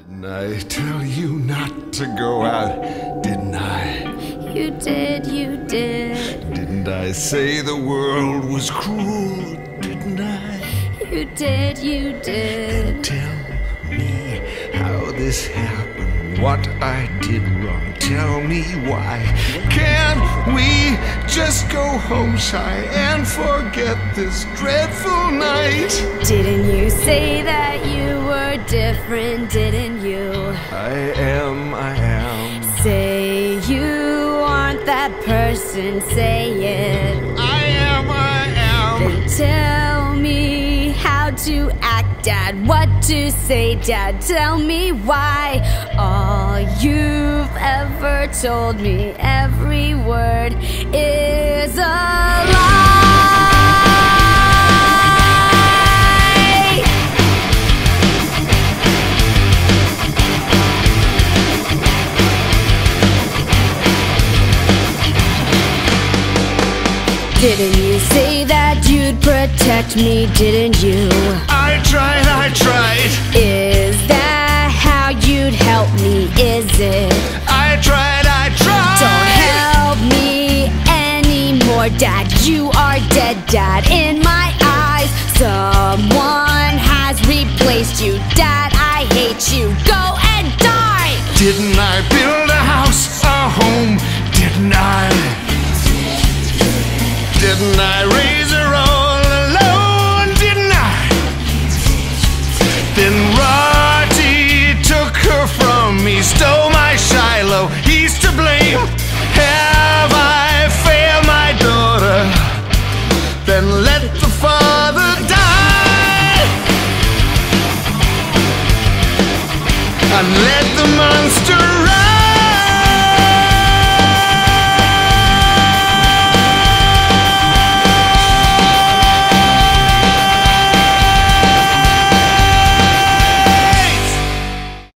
Didn't I tell you not to go out? Didn't I? You did, you did. Didn't I say the world was cruel? Didn't I? You did, you did. Tell me how this happened, what I did wrong. Tell me why. Can't we just go home, shy, and forget this dreadful night? Didn't you say that you were different, didn't you? I am. Say you aren't that person, say it. I am. Then tell me how to act, Dad, what to say, Dad, tell me why. All you've ever told me, every word is a lie. Didn't you say that you'd protect me, didn't you? I tried. Is that how you'd help me, is it? I tried. Don't help me anymore, Dad, you are dead, Dad, in my eyes. Someone has replaced you, Dad, I hate you, go and die. Didn't I build a house, a home? Didn't I? Didn't I raise her all alone? Didn't I? Then Roddy took her from me, stole my Shiloh, he's to blame. Have I failed my daughter? Then let the father die, and let the monster